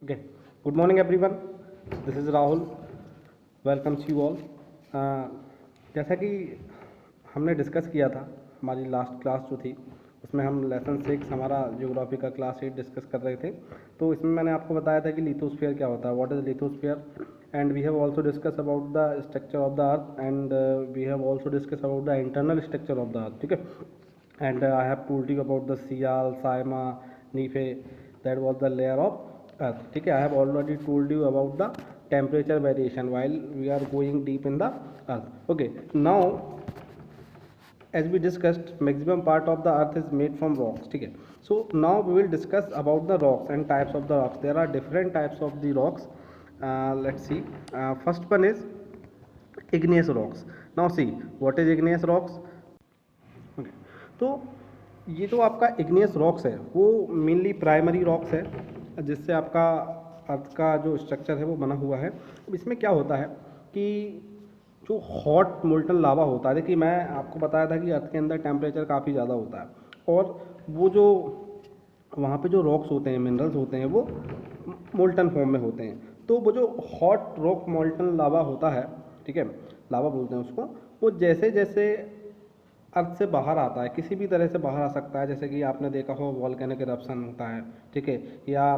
Okay. Good morning, everyone. This is Rahul. Welcomes you all. जैसा कि हमने discuss किया था, हमारी लास्ट क्लास जो थी उसमें हम लेसन 6 हमारा ज्योग्राफी का क्लास 8 डिस्कस कर रहे थे। तो इसमें मैंने आपको बताया था कि लिथोस्फीयर क्या होता है, what is lithosphere, and we have also discuss about the structure of the earth, and we have also discuss about the internal structure of the earth. ठीक है, and I have told you about the sial, sima, nife, that was the layer of earth. ठीक है, I have already told you about the temperature variation while we are going deep in the earth. Okay, now as we discussed, maximum part of the earth is made from rocks. ठीक है, so now we will discuss about the rocks and types of the rocks. There are different types of the rocks. Let's see. First one is igneous rocks. Now see what is igneous rocks. Okay, तो ये जो आपका igneous rocks है वो mainly primary rocks है जिससे आपका अर्थ का जो स्ट्रक्चर है वो बना हुआ है। अब इसमें क्या होता है कि जो हॉट मोल्टन लावा होता है, देखिए मैं आपको बताया था कि अर्थ के अंदर टेम्परेचर काफ़ी ज़्यादा होता है और वो जो वहाँ पे जो रॉक्स होते हैं, मिनरल्स होते हैं, वो मोल्टन फॉर्म में होते हैं। तो वो जो हॉट रॉक मोल्टन लावा होता है, ठीक है, लावा बोलते हैं उसको, वो जैसे जैसे अर्थ से बाहर आता है, किसी भी तरह से बाहर आ सकता है, जैसे कि आपने देखा हो वॉल्केनिक इरप्शन होता है, ठीक है, या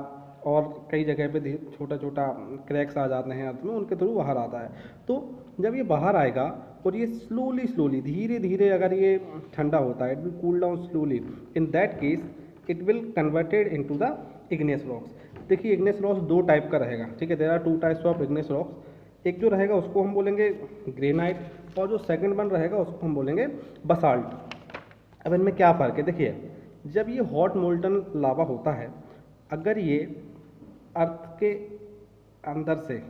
और कई जगह पे छोटा छोटा क्रैक्स आ जाते हैं अर्थ में, उनके थ्रू बाहर आता है। तो जब ये बाहर आएगा और ये स्लोली स्लोली धीरे धीरे अगर ये ठंडा होता है, it will cool down slowly, in that case it will converted into the igneous rocks. देखिए इग्नियस रॉक्स दो टाइप का रहेगा, ठीक है, there are two types of igneous rocks. एक जो रहेगा उसको हम बोलेंगे ग्रेनाइट, और जो सेकंड वन रहेगा उसको हम बोलेंगे बसाल्ट। अब इनमें क्या फ़र्क है, देखिए जब ये हॉट मोल्टन लावा होता है, अगर ये अर्थ के अंदर से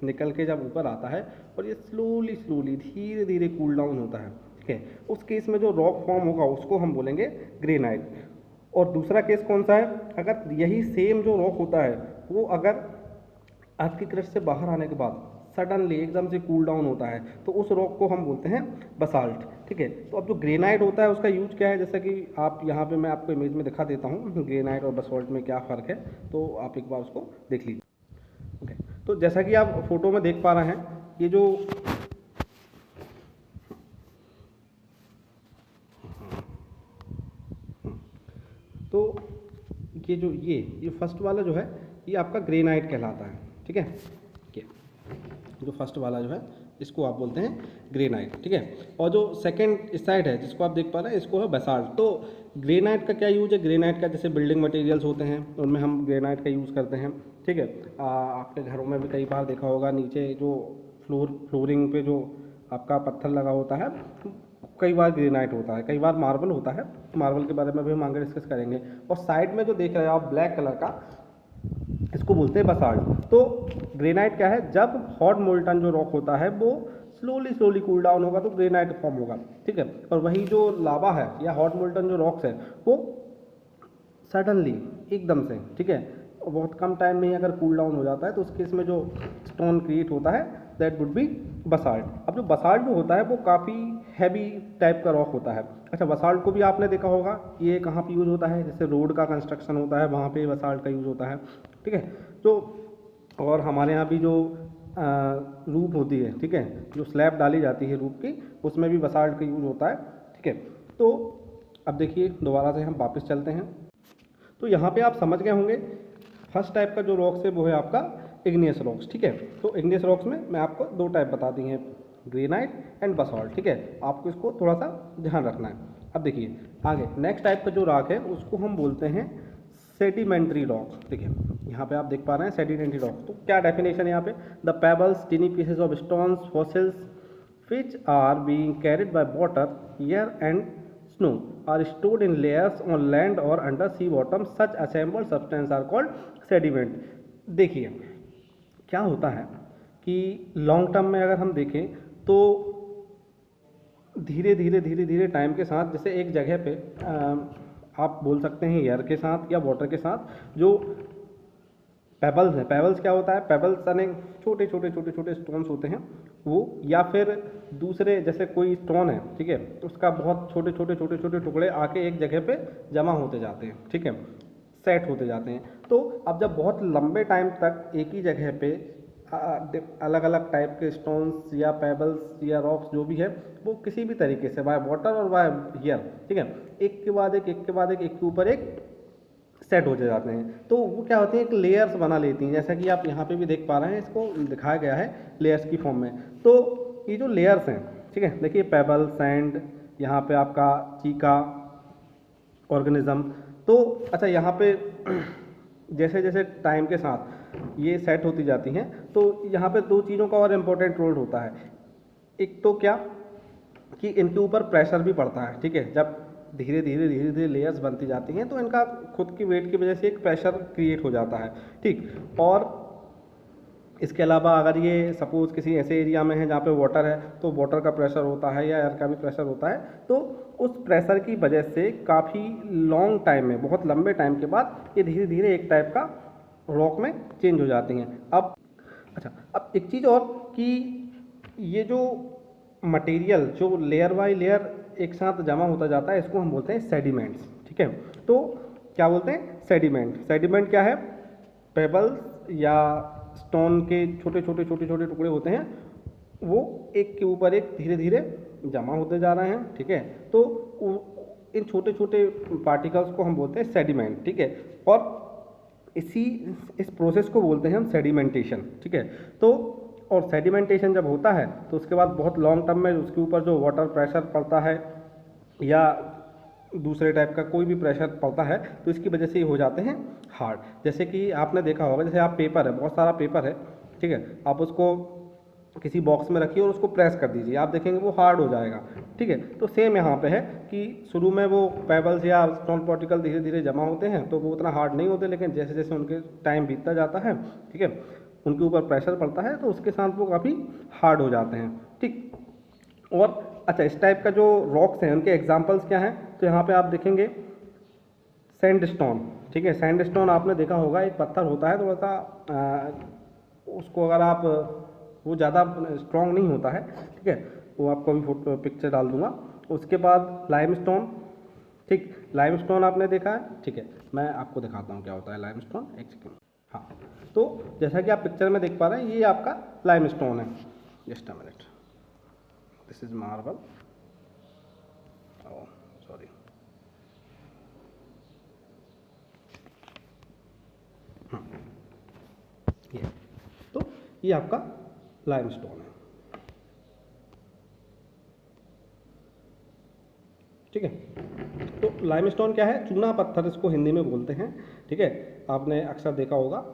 निकल के जब ऊपर आता है और ये स्लोली स्लोली धीरे धीरे कूल डाउन होता है, ठीक है, उस केस में जो रॉक फॉर्म होगा उसको हम बोलेंगे ग्रेनाइट। और दूसरा केस कौन सा है, अगर यही सेम जो रॉक होता है वो अगर अर्थ की क्रस्ट से बाहर आने के बाद सडनली एकदम से कूल डाउन होता है, तो उस रॉक को हम बोलते हैं बसाल्ट। ठीक है, तो अब जो ग्रेनाइट होता है उसका यूज क्या है, जैसा कि आप यहाँ पे मैं आपको इमेज में दिखा देता हूँ ग्रेनाइट और बसाल्ट में क्या फ़र्क है, तो आप एक बार उसको देख लीजिए। ओके, तो जैसा कि आप फोटो में देख पा रहे हैं, ये जो तो ये फर्स्ट वाला जो है ये आपका ग्रेनाइट कहलाता है। ठीक है, जो फर्स्ट वाला जो है इसको आप बोलते हैं ग्रेनाइट। ठीक है, और जो सेकंड साइड है जिसको आप देख पा रहे हैं इसको है बेसाल्ट। तो ग्रेनाइट का क्या यूज है, ग्रेनाइट का जैसे बिल्डिंग मटेरियल्स होते हैं उनमें हम ग्रेनाइट का यूज़ करते हैं। ठीक है, आपके घरों में भी कई बार देखा होगा नीचे जो फ्लोरिंग पे जो आपका पत्थर लगा होता है, कई बार ग्रेनाइट होता है, कई बार मार्बल होता है। मार्बल के बारे में भी हम आगे डिस्कस करेंगे। और साइड में जो देख रहे हो आप ब्लैक कलर का, इसको बोलते हैं बसाल्ट। तो ग्रेनाइट क्या है, जब हॉट मोल्टन जो रॉक होता है वो स्लोली स्लोली कूल डाउन होगा तो ग्रेनाइट फॉर्म होगा। ठीक है, और वही जो लावा है या हॉट मोल्टन जो रॉक्स है वो सडनली एकदम से, ठीक है, बहुत कम टाइम में ही अगर कूल डाउन हो जाता है तो उस केस में जो स्टोन क्रिएट होता है दैट वुड बी बसाल्ट। अब जो बसाल्ट जो होता है वो काफ़ी हैवी टाइप का रॉक होता है। अच्छा, बसाल्ट को भी आपने देखा होगा, ये कहाँ पे यूज़ होता है, जैसे रोड का कंस्ट्रक्शन होता है वहाँ पे बसाल्ट का यूज़ होता है। ठीक है, तो और हमारे यहाँ भी जो रूफ होती है, ठीक है, जो स्लैब डाली जाती है रूफ की, उसमें भी बसाल्ट का यूज़ होता है। ठीक है, तो अब देखिए दोबारा से हम वापस चलते हैं। तो यहाँ पे आप समझ गए होंगे फर्स्ट टाइप का जो रॉक्स है वो है आपका इग्नियस रॉक्स। ठीक है, तो इग्नियस रॉक्स में मैं आपको दो टाइप बता दी हैं, ग्रेनाइट एंड बसाल्ट। ठीक है, आपको इसको थोड़ा सा ध्यान रखना है। अब देखिए आगे नेक्स्ट टाइप का जो रॉक है उसको हम बोलते हैं सेडिमेंट्री रॉक। देखिए यहाँ पे आप देख पा रहे हैं सेडिमेंट्री रॉक, तो क्या डेफिनेशन है यहाँ पे, the pebbles tiny pieces of stones fossils which are being carried by water, air and snow are stored in layers on land or under sea bottom. Such assembled substances are called sediment. देखिए क्या होता है कि long term में अगर हम देखें तो धीरे धीरे धीरे धीरे टाइम के साथ, जैसे एक जगह पे आप बोल सकते हैं एयर के साथ या वाटर के साथ जो पेबल्स है, पेबल्स क्या होता है, पेबल्स अनेक छोटे छोटे छोटे छोटे स्टोन्स होते हैं वो, या फिर दूसरे जैसे कोई स्टोन है, ठीक है, उसका बहुत छोटे छोटे छोटे छोटे टुकड़े आके एक जगह पे जमा होते जाते हैं। ठीक है, सेट होते जाते हैं। तो अब जब बहुत लंबे टाइम तक एक ही जगह पे अलग अलग टाइप के स्टोन्स या पेबल्स या रॉक्स जो भी है वो किसी भी तरीके से बाय वाटर और बाय एयर, ठीक है, एक के बाद एक के बाद एक के ऊपर एक सेट हो जाते हैं, तो वो क्या होती है, एक लेयर्स बना लेती हैं, जैसा कि आप यहाँ पे भी देख पा रहे हैं, इसको दिखाया गया है लेयर्स की फॉर्म में। तो ये जो लेयर्स हैं, ठीक है, देखिए पेबल, सैंड, यहाँ पे आपका चीका, ऑर्गेनिज्म। तो अच्छा, यहाँ पे जैसे जैसे टाइम के साथ ये सेट होती जाती हैं, तो यहाँ पे दो चीज़ों का और इम्पोर्टेंट रोल होता है। एक तो क्या कि इनके ऊपर प्रेशर भी पड़ता है, ठीक है, जब धीरे धीरे लेयर्स बनती जाती हैं तो इनका खुद की वेट की वजह से एक प्रेशर क्रिएट हो जाता है, ठीक। और इसके अलावा अगर ये सपोज़ किसी ऐसे एरिया में है जहाँ पे वाटर है, तो वाटर का प्रेशर होता है या एयर का भी प्रेशर होता है, तो उस प्रेशर की वजह से काफ़ी लॉन्ग टाइम में, बहुत लंबे टाइम के बाद ये धीरे धीरे एक टाइप का रॉक में चेंज हो जाती हैं। अब अच्छा, अब एक चीज़ और कि ये जो मटेरियल जो लेयर बाय लेयर एक साथ जमा होता जाता है, इसको हम बोलते हैं सेडिमेंट्स, ठीक है। तो क्या बोलते हैं, सेडिमेंट। सेडिमेंट क्या है, पेबल्स या स्टोन के छोटे छोटे टुकड़े होते हैं, वो एक के ऊपर एक धीरे धीरे जमा होते जा रहे हैं, ठीक है। तो इन छोटे छोटे पार्टिकल्स को हम बोलते हैं सेडिमेंट, ठीक है। और इस प्रोसेस को बोलते हैं हम सेडिमेंटेशन, ठीक है। तो और सेडिमेंटेशन जब होता है तो उसके बाद बहुत लॉन्ग टर्म में उसके ऊपर जो वाटर प्रेशर पड़ता है या दूसरे टाइप का कोई भी प्रेशर पड़ता है, तो इसकी वजह से ये हो जाते हैं हार्ड। जैसे कि आपने देखा होगा, जैसे आप पेपर है, बहुत सारा पेपर है, ठीक है, आप उसको किसी बॉक्स में रखिए और उसको प्रेस कर दीजिए, आप देखेंगे वो हार्ड हो जाएगा, ठीक है। तो सेम यहाँ पे है कि शुरू में वो पेबल्स या स्टोन पार्टिकल धीरे धीरे जमा होते हैं तो वो उतना हार्ड नहीं होते, लेकिन जैसे जैसे उनके टाइम बीतता जाता है, ठीक है, उनके ऊपर प्रेशर पड़ता है तो उसके साथ वो काफ़ी हार्ड हो जाते हैं, ठीक। और अच्छा, इस टाइप का जो रॉक्स हैं उनके एग्जांपल्स क्या हैं, तो यहाँ पे आप देखेंगे सैंडस्टोन, ठीक है। सैंडस्टोन आपने देखा होगा, एक पत्थर होता है थोड़ा सा, उसको अगर आप, वो ज़्यादा स्ट्रॉन्ग नहीं होता है, ठीक है, वो आपको अभी फोटो पिक्चर डाल दूंगा। उसके बाद लाइमस्टोन, ठीक, लाइमस्टोन आपने देखा है, ठीक है, मैं आपको दिखाता हूँ क्या होता है लाइमस्टोन, एक सेकेंड। हाँ, तो जैसा कि आप पिक्चर में देख पा रहे हैं, ये आपका लाइमस्टोन है। Just a minute, this is marble, oh sorry, ये तो ये आपका लाइमस्टोन है, ठीक है। तो लाइमस्टोन क्या है, चूना पत्थर इसको हिंदी में बोलते हैं, ठीक है। आपने अक्सर देखा होगा,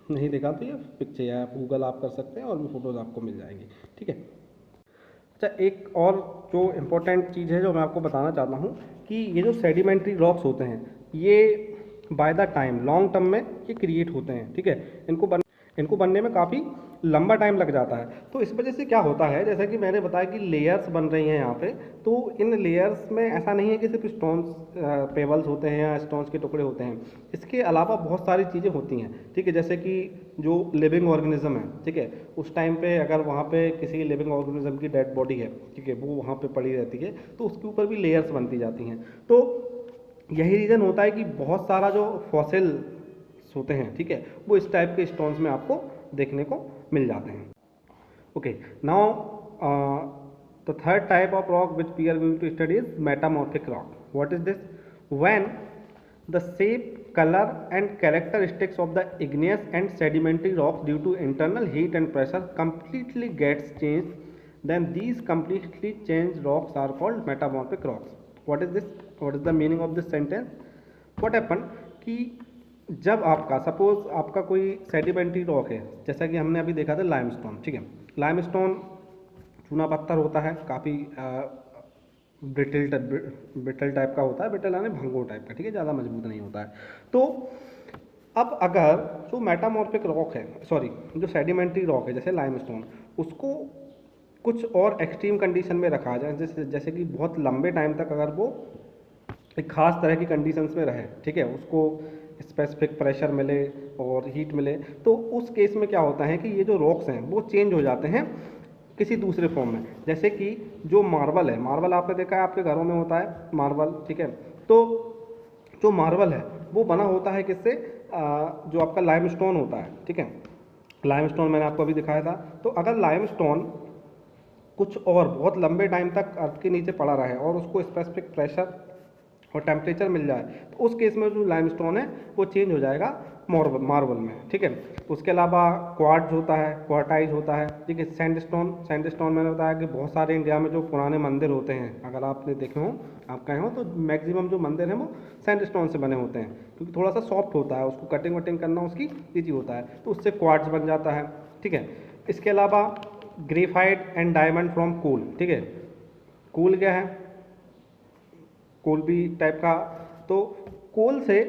नहीं देखा तो ये पिक्चर या गूगल आप कर सकते हैं और भी फोटोज़ आपको मिल जाएंगी, ठीक है। अच्छा, एक और जो इम्पोर्टेंट चीज़ है जो मैं आपको बताना चाहता हूँ कि ये जो सेडिमेंट्री रॉक्स होते हैं, ये by the time long term में ये क्रिएट होते हैं, ठीक है। इनको बनने में काफ़ी लंबा टाइम लग जाता है। तो इस वजह से क्या होता है, जैसा कि मैंने बताया कि लेयर्स बन रही हैं यहाँ पे, तो इन लेयर्स में ऐसा नहीं है कि सिर्फ स्टोन्स, पेबल्स होते हैं या स्टोन्स के टुकड़े होते हैं, इसके अलावा बहुत सारी चीज़ें होती हैं, ठीक है। जैसे कि जो लिविंग ऑर्गेनिज्म है, ठीक है, उस टाइम पे अगर वहाँ पे किसी लिविंग ऑर्गेनिज्म की डेड बॉडी है, ठीक है, वो वहाँ पे पड़ी रहती है, तो उसके ऊपर भी लेयर्स बनती जाती हैं। तो यही रीज़न होता है कि बहुत सारा जो फॉसिल होते हैं, ठीक है, वो इस टाइप के स्टोन्स में आपको देखने को मिल जाते हैं। Okay, now the third type of rock which we are going to study is metamorphic rock. What is this? When the shape, color and characteristics of the igneous and sedimentary rocks due to internal heat and pressure completely gets changed, then these completely changed rocks are called metamorphic rocks. What is this? What is the meaning of this sentence? What happened कि जब आपका suppose आपका कोई sedimentary rock है, जैसा कि हमने अभी देखा था लाइमस्टोन, ठीक है, लाइमस्टोन चूना पत्थर होता है, काफ़ी ब्रिटल टाइप का होता है, ब्रिटल यानी भंगुर टाइप का, ठीक है, ज़्यादा मजबूत नहीं होता है। तो अब अगर जो मेटामॉर्फिक रॉक है, सॉरी जो सेडिमेंट्री रॉक है जैसे लाइमस्टोन, उसको कुछ और एक्सट्रीम कंडीशन में रखा जाए, जैसे कि बहुत लंबे टाइम तक अगर वो एक खास तरह की कंडीशंस में रहे, ठीक है, उसको स्पेसिफिक प्रेशर मिले और हीट मिले, तो उस केस में क्या होता है कि ये जो रॉक्स हैं वो चेंज हो जाते हैं किसी दूसरे फॉर्म में। जैसे कि जो मार्बल है, मार्बल आपने देखा है आपके घरों में होता है मार्बल, ठीक है, तो जो मार्बल है वो बना होता है किससे, जो आपका लाइमस्टोन होता है, ठीक है। लाइमस्टोन मैंने आपको अभी दिखाया था। तो अगर लाइमस्टोन कुछ और बहुत लंबे टाइम तक अर्थ के नीचे पड़ा रहे और उसको स्पेसिफिक प्रेशर और टेम्परेचर मिल जाए, तो उस केस में जो लाइमस्टोन है वो चेंज हो जाएगा मार्बल में, ठीक है। उसके अलावा क्वार्ट्ज होता है, क्वार्टाइज होता है, ठीक है। सैंडस्टोन मैंने बताया कि बहुत सारे इंडिया में जो पुराने मंदिर होते हैं, अगर आपने देखे हों, आप कहे हो, तो मैक्सिमम जो मंदिर हैं वो सैंडस्टोन से बने होते हैं, क्योंकि थोड़ा सा सॉफ्ट होता है, उसको कटिंग वटिंग करना उसकी ईजी होता है, तो उससे क्वार्ट्ज बन जाता है, ठीक है। इसके अलावा graphite and diamond from coal, ठीक है। कोल क्या है, कोल भी टाइप का, तो कोल से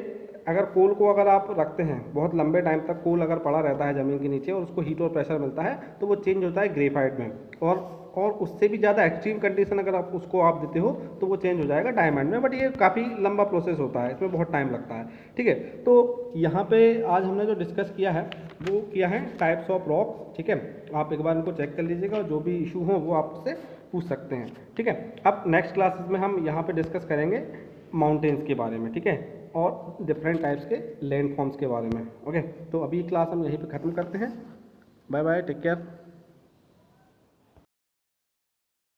अगर कोल को अगर आप रखते हैं बहुत लंबे टाइम तक, कोल अगर पड़ा रहता है ज़मीन के नीचे और उसको हीट और प्रेशर मिलता है, तो वो चेंज होता है ग्रेफाइट में, और उससे भी ज़्यादा एक्सट्रीम कंडीशन अगर आप उसको आप देते हो तो वो चेंज हो जाएगा डायमंड में। बट ये काफ़ी लंबा प्रोसेस होता है, इसमें बहुत टाइम लगता है, ठीक है। तो यहाँ पे आज हमने जो डिस्कस किया है वो किया है टाइप्स ऑफ रॉक्स, ठीक है। आप एक बार इनको चेक कर लीजिएगा, और जो भी इशू हो वो आपसे पूछ सकते हैं, ठीक है। अब नेक्स्ट क्लासेस में हम यहाँ पे डिस्कस करेंगे माउंटेन्स के बारे में, ठीक है, और डिफरेंट टाइप्स के लैंड फॉर्म्स के बारे में, ओके। तो अभी क्लास हम यहीं पे ख़त्म करते हैं। Bye bye, take care.